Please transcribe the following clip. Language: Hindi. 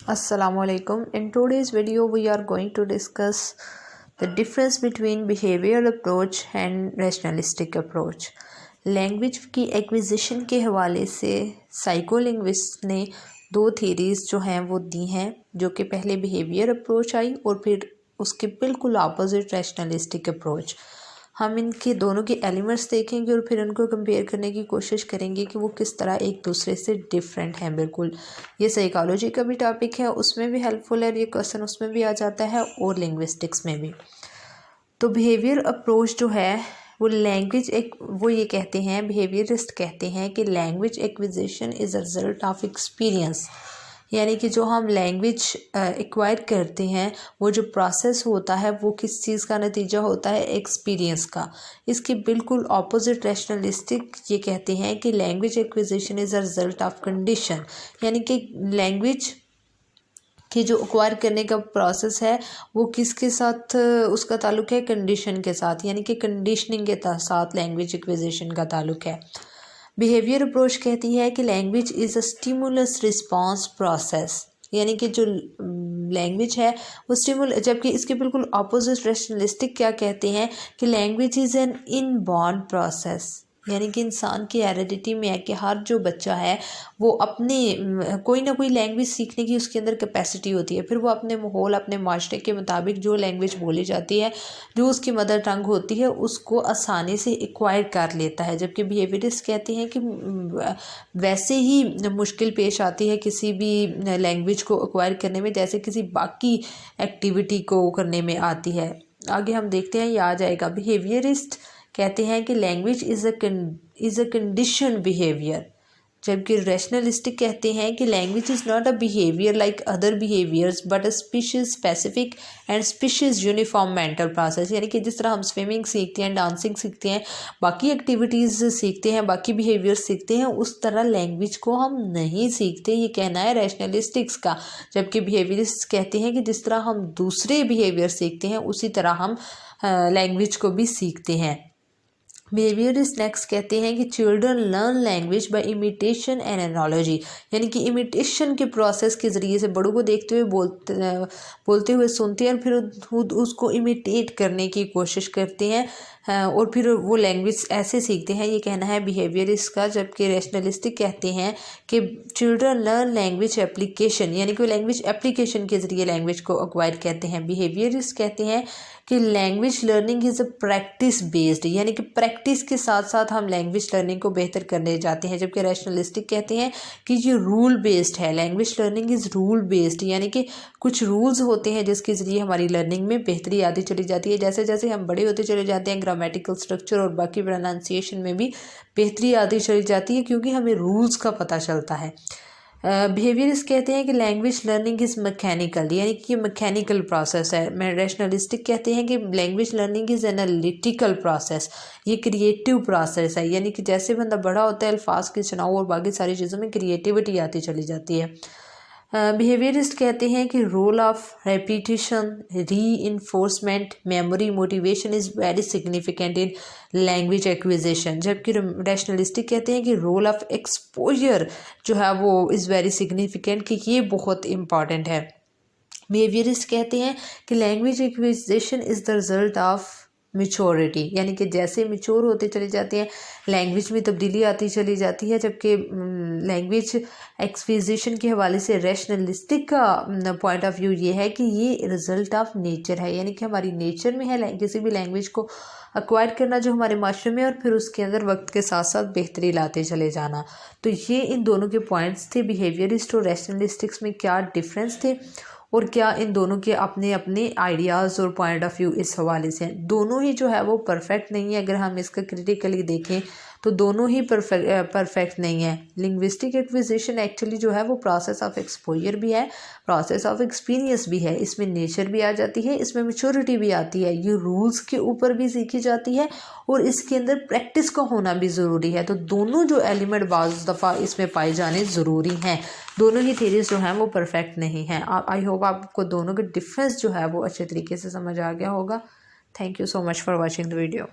Assalamualaikum. In today's video, we are going to discuss the difference between behavioral approach and rationalistic approach. Language की एक्विजिशन के हवाले से साइकोलिंग्विस्ट ने दो थीरीज़ जो हैं वो दी हैं, जो कि पहले बिहेवियर अप्रोच आई और फिर उसके बिल्कुल अपोजिट रैशनलिस्टिक अप्रोच। हम इनके दोनों के एलिमेंट्स देखेंगे और फिर उनको कंपेयर करने की कोशिश करेंगे कि वो किस तरह एक दूसरे से डिफरेंट हैं। बिल्कुल ये साइकोलॉजी का भी टॉपिक है, उसमें भी हेल्पफुल है, ये क्वेश्चन उसमें भी आ जाता है और लिंग्विस्टिक्स में भी। तो बिहेवियर अप्रोच जो है वो लैंग्वेज वो ये कहते हैं, बिहेवियरिस्ट कहते हैं कि language acquisition is a result of experience, यानी कि जो हम लैंग्वेज एक्वायर करते हैं वो जो प्रोसेस होता है वो किस चीज़ का नतीजा होता है, एक्सपीरियंस का। इसके बिल्कुल ऑपोजिट रैशनलिस्टिक ये कहते हैं कि language acquisition is a result of condition, यानी कि लैंग्वेज कि जो एक्वायर करने का प्रोसेस है वो किसके साथ उसका ताल्लुक़ है, कंडीशन के साथ, यानी कि कंडीशनिंग के साथ लैंग्वेज एक्विजिशन का ताल्लुक़ है। बिहेवियर अप्रोच कहती है कि language is a stimulus response process, यानी कि जो लैंग्वेज है वो जबकि इसके बिल्कुल अपोजिट रैशनलिस्टिक क्या कहते हैं कि language is an inborn process, यानी कि इंसान की हेरिडिटी में है कि हर जो बच्चा है वो अपने कोई ना कोई लैंग्वेज सीखने की उसके अंदर कैपेसिटी होती है। फिर वो अपने माहौल, अपने माशरे के मुताबिक जो लैंग्वेज बोली जाती है, जो उसकी मदर टंग होती है, उसको आसानी से एक्वायर कर लेता है। जबकि बिहेवियरिस्ट कहते हैं कि वैसे ही मुश्किल पेश आती है किसी भी लैंग्वेज को एक्वायर करने में जैसे किसी बाकी एक्टिविटी को करने में आती है। आगे हम देखते हैं, ये आ जाएगा। बिहेवियरिस्ट कहते हैं कि language is a condition behaviour, जबकि रैशनलिस्टिक कहते हैं कि language is not a behaviour like other behaviours but a species specific and species uniform mental process, यानी कि जिस तरह हम स्विमिंग सीखते हैं, डांसिंग सीखते हैं, बाकी एक्टिविटीज़ सीखते हैं, बाकी बिहेवियर्स सीखते हैं, उस तरह लैंग्वेज को हम नहीं सीखते, ये कहना है रैशनलिस्टिक्स का। जबकि बिहेवियरिस्ट कहते हैं कि जिस तरह हम दूसरे बिहेवियर सीखते हैं उसी तरह हम लैंग्वेज को भी सीखते हैं। बिहेवियरिस्ट नेक्स्ट कहते हैं कि children learn language by imitation and analogy, यानी कि इमिटेशन के प्रोसेस के ज़रिए से बड़ों को देखते हुए बोलते हुए सुनते हैं और फिर खुद उसको इमिटेट करने की कोशिश करते हैं और फिर वो लैंग्वेज ऐसे सीखते हैं, ये कहना है बिहेवियरिस्ट का। जबकि रैशनलिस्टिक कहते हैं कि चिल्ड्रन लर्न लैंग्वेज एप्लीकेशन, यानी कि लैंग्वेज एप्लीकेशन के ज़रिए लैंग्वेज को एक्वायर कहते हैं। बिहेवियरिस्ट कहते हैं कि language learning is a practice based, यानी कि प्रैक्टिस के साथ साथ हम लैंग्वेज लर्निंग को बेहतर करने जाते हैं। जबकि रैशनलिस्टिक कहते हैं कि ये रूल बेस्ड है, language learning is rule based, यानी कि कुछ रूल्स होते हैं जिसके ज़रिए हमारी लर्निंग में बेहतरी आती चली जाती है। जैसे जैसे हम बड़े होते चले जाते हैं, ग्रामेटिकल स्ट्रक्चर और बाकी प्रोनाउंसिएशन में भी बेहतरी आती चली जाती है क्योंकि हमें रूल्स का पता चलता है। बिहेवियरिस्ट कहते हैं कि लैंग्वेज लर्निंग इज़ मैकेनिकल, यानी कि ये मैकेनिकल प्रोसेस है। रैशनलिस्टिक कहते हैं कि language learning is analytical process, ये क्रिएटिव प्रोसेस है, यानी कि जैसे बंदा बड़ा होता है अल्फाज के चुनाव और बाकी सारी चीज़ों में क्रिएटिविटी आती चली जाती है। बिहेवियरिस्ट कहते हैं कि role of repetition, reinforcement, memory, motivation is very significant in language acquisition. जबकि रैशनलिस्टिक कहते हैं कि रोल ऑफ एक्सपोजर जो है वो इज़ वेरी सिग्निफिकेंट, कि ये बहुत इंपॉर्टेंट है। बिहेवियरिस्ट कहते हैं कि language acquisition is the result of maturity, यानी कि जैसे मिच्योर होते चले जाते हैं लैंग्वेज में तब्दीली आती चली जाती है। जबकि लैंग्वेज एक्विजिशन के हवाले से रैशनलिस्टिक का पॉइंट ऑफ व्यू ये है कि ये रिज़ल्ट ऑफ नेचर है, यानी कि हमारी नेचर में है किसी भी लैंग्वेज को एक्वायर करना जो हमारे माशरे में, और फिर उसके अंदर वक्त के साथ साथ बेहतरी लाते चले जाना। तो ये इन दोनों के पॉइंट्स थे, बिहेवियरिस्ट और रैशनलिस्टिक्स में क्या डिफरेंस थे और क्या इन दोनों के अपने अपने आइडियाज़ और पॉइंट ऑफ व्यू इस हवाले से हैं। दोनों ही जो है वो परफेक्ट नहीं है, अगर हम इसका क्रिटिकली देखें तो दोनों ही परफेक्ट नहीं है। लिंग्विस्टिक एक्विजिशन एक्चुअली जो है वो प्रोसेस ऑफ एक्सपोजर भी है, प्रोसेस ऑफ एक्सपीरियंस भी है, इसमें नेचर भी आ जाती है, इसमें मैच्योरिटी भी आती है, ये रूल्स के ऊपर भी सीखी जाती है और इसके अंदर प्रैक्टिस का होना भी ज़रूरी है। तो दोनों जो एलिमेंट बाज़ दफ़ा इसमें पाए जाने ज़रूरी हैं। दोनों ही थेरीज जो हैं वो परफेक्ट नहीं हैं। आई होप आपको दोनों के डिफरेंस जो है वो अच्छे तरीके से समझ आ गया होगा। Thank you so much for watching the video.